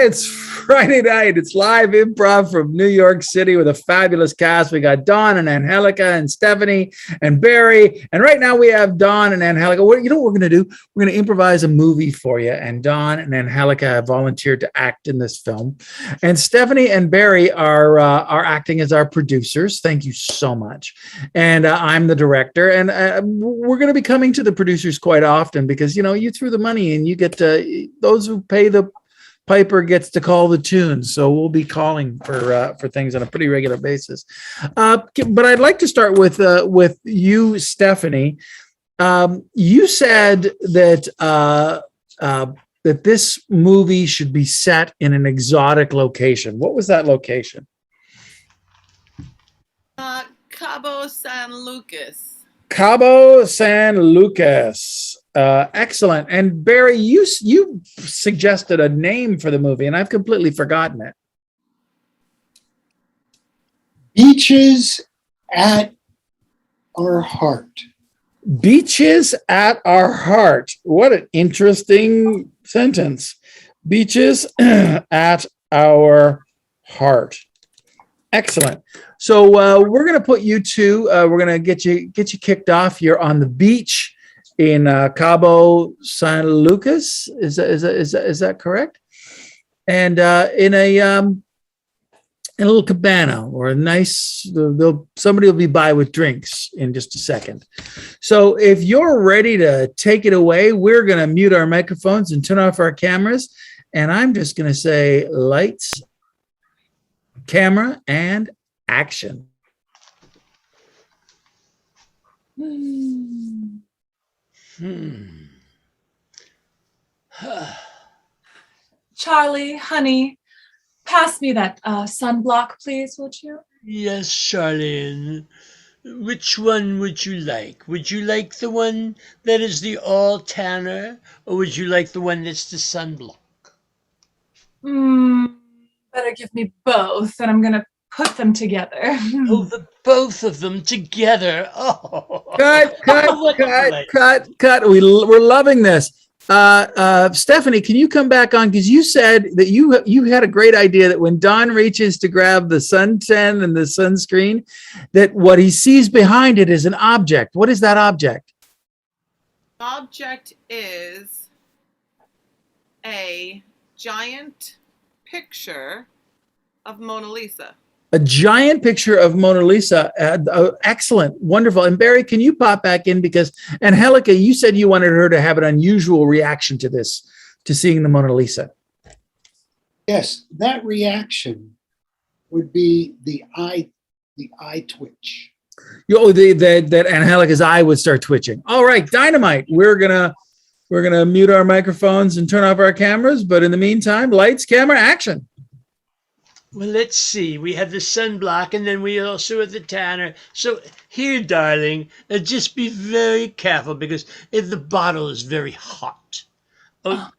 It's Friday night. It's live improv from New York City with a fabulous cast. We got Dawn and Angelica and Stephanie and Barry. And right now we have Dawn and Angelica. You know what we're going to do? We're going to improvise a movie for you. And Dawn and Angelica have volunteered to act in this film. And Stephanie and Barry are acting as our producers. Thank you so much. And I'm the director. And we're going to be coming to the producers quite often because, you know, you threw the money and you get to, those who pay the piper gets to call the tune. So we'll be calling for things on a pretty regular basis. But I'd like to start with you, Stephanie. You said that that this movie should be set in an exotic location. What was that location? Cabo San Lucas. Cabo San Lucas. Excellent. And Barry, you suggested a name for the movie, and I've completely forgotten it. Beaches at Our Heart. Beaches at Our Heart. What an interesting sentence. Beaches at Our Heart. Excellent. So we're going to put you two. We're going to get you kicked off. You're on the beach in Cabo San Lucas. Is that correct? And in a little cabana or a nice. Somebody will be by with drinks in just a second. So if you're ready to take it away, we're going to mute our microphones and turn off our cameras. And I'm just going to say lights, camera, and action. Charlie, honey, pass me that sunblock, please, would you? Yes, Charlene. Which one would you like? Would you like the one that is the all tanner, or would you like the one that's the sunblock? Better give me both, and I'm gonna put them together. Oh, both of them together. Oh, Cut. We're loving this. Stephanie, can you come back on? Because you said that you had a great idea that when Don reaches to grab the suntan and the sunscreen, that what he sees behind it is an object. What is that object? Object is a giant picture of Mona Lisa. A giant picture of Mona Lisa. Excellent. Wonderful. And Barry, can you pop back in? Because Angelica, you said you wanted her to have an unusual reaction to this, to seeing the Mona Lisa. Yes, that reaction would be the eye twitch. That Angelica's eye would start twitching. All right, dynamite. We're gonna mute our microphones and turn off our cameras. But in the meantime, lights, camera, action. Well, let's see. We have the sunblock, and then we also have the tanner. So here, darling, just be very careful because if the bottle is very hot. Oh,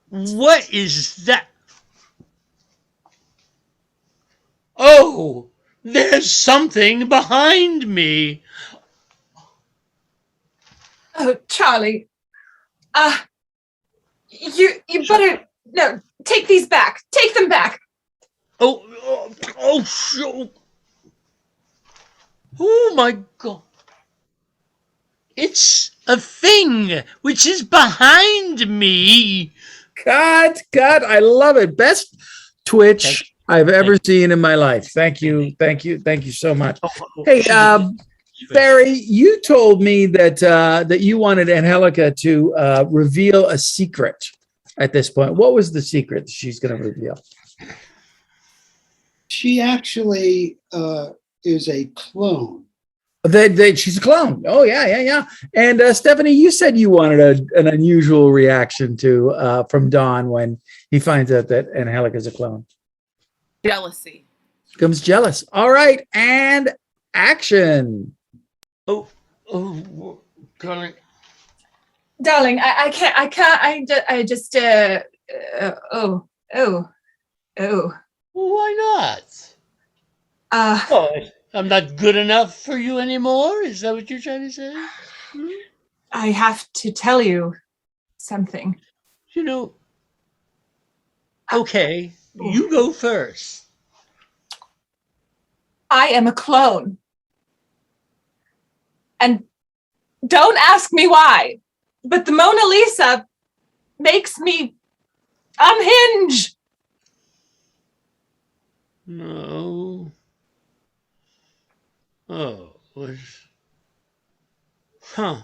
what is that? Oh, there's something behind me. Oh, Charlie, you better take these back. Take them back. Oh, my God. It's a thing which is behind me. Cut. I love it. Best twitch I've ever seen in my life. Thank you so much. Hey, Barry, you told me that you wanted Angelica to reveal a secret at this point. What was the secret she's going to reveal? She actually is a clone. She's a clone. Oh, yeah. And Stephanie, you said you wanted an unusual reaction from Don when he finds out that Angelica is a clone. Jealousy. Becomes jealous. All right, and action. Oh, darling. Darling, I just Why not? I'm not good enough for you anymore? Is that what you're trying to say? I have to tell you something. You know, okay, you go first. I am a clone. And don't ask me why, but the Mona Lisa makes me unhinge. No. Oh. Huh.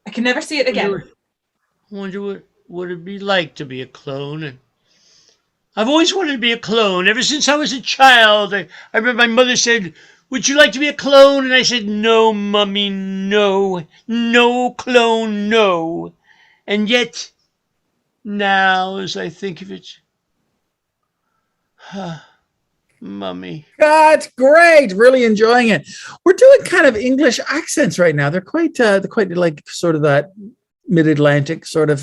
I can never see it again. Wonder what would it be like to be a clone. I've always wanted to be a clone ever since I was a child. I remember my mother said, "Would you like to be a clone?" And I said, "No, Mummy, no. No clone, no." And yet, now as I think of it, Mummy. That's great. Really enjoying it. We're doing kind of English accents right now. They're quite like sort of that mid-Atlantic sort of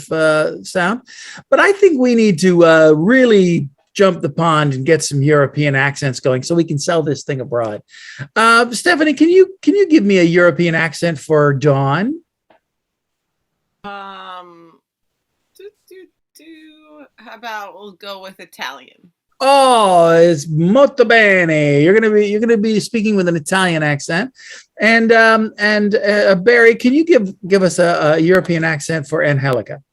sound. But I think we need to really jump the pond and get some European accents going so we can sell this thing abroad. Stephanie, can you give me a European accent for Dawn? How about we'll go with Italian? Oh, it's molto bene. You're gonna be speaking with an Italian accent, and Barry, can you give us a European accent for Angélica?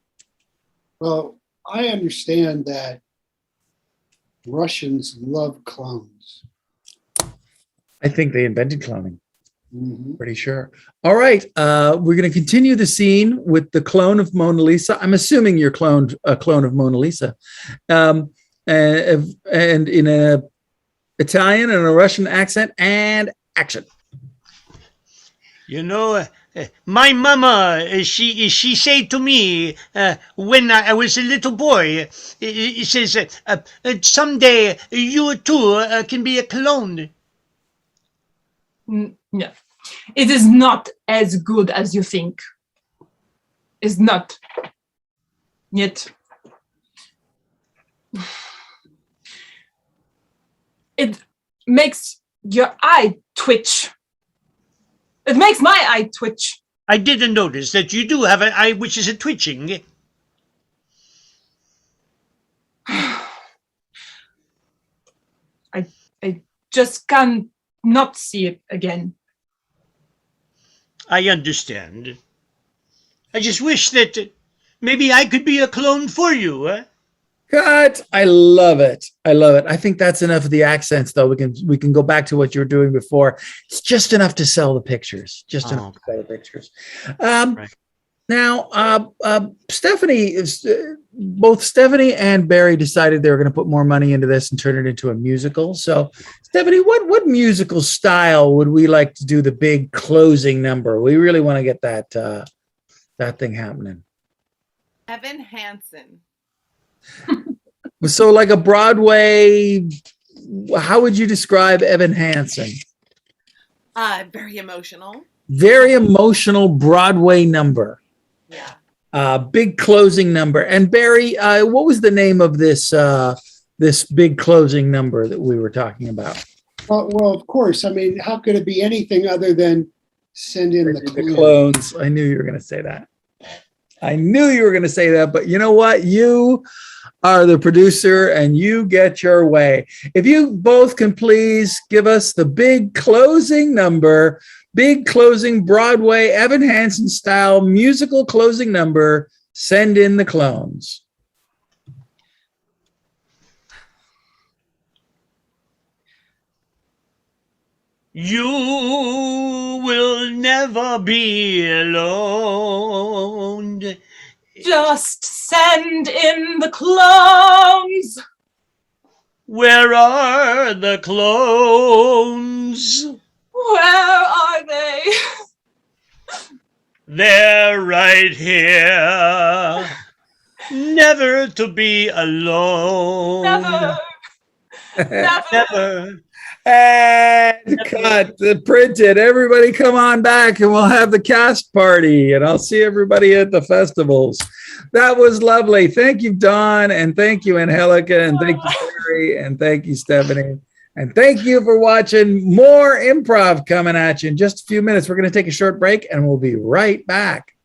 Well, I understand that Russians love clones. I think they invented cloning. Mhm. Pretty sure. All right, we're going to continue the scene with the clone of Mona Lisa. I'm assuming you're a clone of Mona Lisa. And in a Italian and a Russian accent, and action. You know, my mama, she said to me when I was a little boy, it says, someday you too can be a clone. No, it is not as good as you think. It's not. Yet. It makes your eye twitch. It makes my eye twitch. I didn't notice that you do have an eye which is a twitching. I just can't not see it again. I understand. I just wish that maybe I could be a clone for you. Cut. I love it. I love it. I think that's enough of the accents, though. We can go back to what you were doing before. It's just enough to sell the pictures. Just enough to sell the pictures. Right. Now, Stephanie is both Stephanie and Barry decided they were going to put more money into this and turn it into a musical. So, Stephanie, what musical style would we like to do the big closing number? We really want to get that thing happening. Evan Hansen. So, like a Broadway, how would you describe Evan Hansen? Very emotional. Very emotional Broadway number. Yeah. Big closing number. And Barry, what was the name of this this big closing number that we were talking about? Well, of course. I mean, how could it be anything other than send in the clones? I knew you were going to say that. I knew you were going to say that. But you know what? You are the producer and you get your way. If you both can please give us the big closing number, big closing Broadway, Evan Hansen style musical closing number, send in the clones. You will never be alone. Just send in the clones. Where are the clones? Where are they? They're right here. Never to be alone. Never. Never. Never. And cut, printed. Everybody come on back and we'll have the cast party and I'll see everybody at the festivals. That was lovely. Thank you, Dawn, and thank you, Angélica, and thank you, Barry, and thank you, Stephanie. And thank you for watching. More improv coming at you in just a few minutes. We're going to take a short break and we'll be right back.